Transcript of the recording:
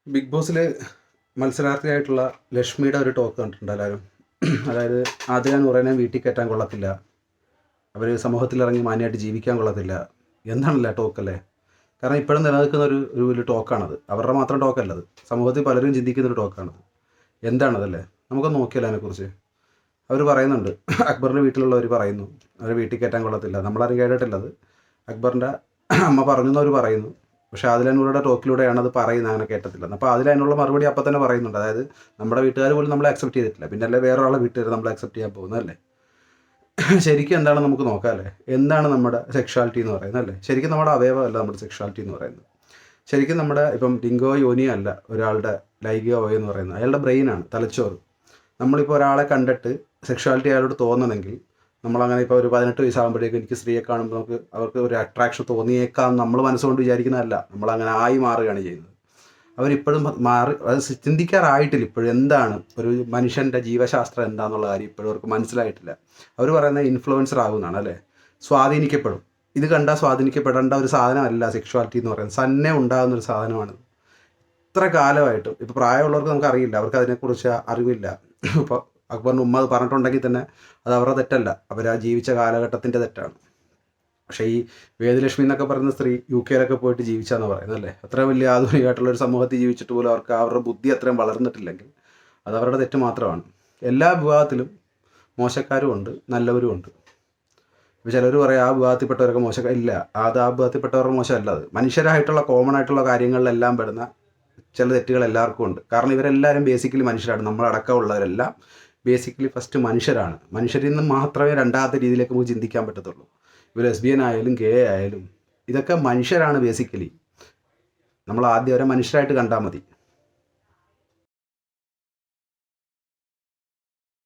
Big ബോസിൽ മത്സരാർത്ഥിയായിട്ടുള്ള ലക്ഷ്മിയുടെ ഒരു ടോക്ക് കണ്ടിട്ടുണ്ട് എല്ലാവരും. അതായത് ആദ്യം പറയുന്നത് വീട്ടിൽ കയറ്റാൻ കൊള്ളത്തില്ല, അവർ സമൂഹത്തിലിറങ്ങി മാന്യമായിട്ട് ജീവിക്കാൻ കൊള്ളത്തില്ല. എന്താണല്ലേ ടോക്കല്ലേ? കാരണം ഇപ്പോഴും നിലനിൽക്കുന്ന ഒരു വലിയ ടോക്കാണത്. അവരുടെ മാത്രം ടോക്കല്ലത്, സമൂഹത്തിൽ പലരും ചിന്തിക്കുന്നൊരു ടോക്കാണത്. എന്താണതല്ലേ? നമുക്കൊന്ന് നോക്കിയാലോ അതിനെക്കുറിച്ച്. അവർ പറയുന്നുണ്ട്, അക്ബറിൻ്റെ വീട്ടിലുള്ളവർ പറയുന്നു അവർ വീട്ടിൽ കയറ്റാൻ കൊള്ളത്തില്ല. നമ്മളാരും കേട്ടിട്ടില്ലത്. അക്ബറിൻ്റെ അമ്മ പറഞ്ഞു എന്നവർ പറയുന്നു. പക്ഷേ അതിലൂടെ ടോക്കിലൂടെയാണ് അത് പറയുന്നത്, അങ്ങനെ കേട്ടത്തില്ല. അപ്പോൾ അതിനുള്ള മറുപടി അപ്പം തന്നെ പറയുന്നുണ്ട്. അതായത് നമ്മുടെ വീട്ടുകാർ പോലും നമ്മളെ അക്സെപ്റ്റ് ചെയ്തിട്ടില്ല, പിന്നെ അല്ലേ വേറെ ആളെ വീട്ടുകാർ നമ്മളെ അക്സെപ്റ്റ് ചെയ്യാൻ പോകുന്നതല്ലേ? ശരിക്കും എന്താണ് നമുക്ക് നോക്കാം അല്ലേ? എന്താണ് നമ്മുടെ സെക്ഷുവാലിറ്റി എന്ന് പറയുന്നത് അല്ലേ? ശരിക്കും നമ്മുടെ അവയവമല്ല നമ്മുടെ സെക്ഷുവാലിറ്റി എന്ന് പറയുന്നത്. ശരിക്കും നമ്മുടെ ഇപ്പം ലിംഗോ യോനിയോ അല്ല ഒരാളുടെ ലൈംഗിക അവയവം എന്ന് പറയുന്നത്, അയാളുടെ ബ്രെയിനാണ്, തലച്ചോറ്. നമ്മളിപ്പോൾ ഒരാളെ കണ്ടിട്ട് സെക്ഷുവാലിറ്റി അയാളോട് തോന്നണമെങ്കിൽ നമ്മളങ്ങനെ ഇപ്പോൾ ഒരു 18 വയസ്സാകുമ്പോഴേക്കും എനിക്ക് സ്ത്രീയെ കാണുമ്പോൾ അവർക്ക് ഒരു അട്രാക്ഷൻ തോന്നിയേക്കാം നമ്മൾ മനസ്സുകൊണ്ട് വിചാരിക്കുന്നതല്ല, നമ്മളങ്ങനെ ആയി മാറുകയാണ് ചെയ്യുന്നത്. അവരിപ്പോഴും അത് ചിന്തിക്കാറായിട്ടില്ല ഇപ്പോഴും എന്താണ് ഒരു മനുഷ്യൻ്റെ ജീവശാസ്ത്രം എന്താണെന്നുള്ള കാര്യം ഇപ്പോഴും അവർക്ക് മനസ്സിലായിട്ടില്ല. അവർ പറയുന്നത് ഇൻഫ്ലുവൻസർ ആകുന്നതാണ് അല്ലേ? സ്വാധീനിക്കപ്പെടും. ഇത് കണ്ടാൽ സ്വാധീനിക്കപ്പെടേണ്ട ഒരു സാധനമല്ല സെക്ഷുവാലിറ്റി എന്ന് പറയുന്നത്, തന്നെ ഉണ്ടാകുന്നൊരു സാധനമാണ്. ഇത്ര കാലമായിട്ടും ഇപ്പോൾ പ്രായമുള്ളവർക്ക് നമുക്കറിയില്ല, അവർക്ക് അതിനെക്കുറിച്ച് അറിവില്ല. ഇപ്പോൾ അക്ബറിൻ്റെ ഉമ്മ അത് പറഞ്ഞിട്ടുണ്ടെങ്കിൽ തന്നെ അത് അവരുടെ തെറ്റല്ല, അവർ ആ ജീവിച്ച കാലഘട്ടത്തിൻ്റെ തെറ്റാണ്. പക്ഷേ ഈ വേദലക്ഷ്മി എന്നൊക്കെ പറയുന്ന സ്ത്രീ UK പോയിട്ട് ജീവിച്ചാന്ന് പറയുന്നത് അല്ലേ? അത്ര വലിയ ആധുനികമായിട്ടുള്ളൊരു സമൂഹത്തിൽ ജീവിച്ചിട്ട് പോലും അവർക്ക് അവരുടെ ബുദ്ധി അത്രയും വളർന്നിട്ടില്ലെങ്കിൽ അത് അവരുടെ തെറ്റ് മാത്രമാണ്. എല്ലാ വിഭാഗത്തിലും മോശക്കാരും ഉണ്ട്, നല്ലവരും ഉണ്ട്. ഇപ്പോൾ ചിലർ പറയും ആ വിഭാഗത്തിൽപ്പെട്ടവരൊക്കെ മോശക്കാരില്ല, അത് ആ വിഭാഗത്തിൽപ്പെട്ടവരുടെ മോശമല്ല. അത് മനുഷ്യരായിട്ടുള്ള കോമൺ ആയിട്ടുള്ള കാര്യങ്ങളിലെല്ലാം പെടുന്ന ചില തെറ്റുകൾ എല്ലാവർക്കും ഉണ്ട്. കാരണം ഇവരെല്ലാവരും ബേസിക്കലി മനുഷ്യരാണ്. നമ്മളടക്കമുള്ളവരെല്ലാം ബേസിക്കലി ഫസ്റ്റ് മനുഷ്യരാണ്. മനുഷ്യരിൽ നിന്ന് മാത്രമേ രണ്ടാമത്തെ രീതിയിലേക്ക് നമുക്ക് ചിന്തിക്കാൻ പറ്റത്തുള്ളൂ. ഇപ്പോൾ ലെസ്ബിയൻ ആയാലും ഗേ ആയാലും ഇതൊക്കെ മനുഷ്യരാണ് ബേസിക്കലി. നമ്മൾ ആദ്യം അവരെ മനുഷ്യരായിട്ട് കണ്ടാൽ മതി.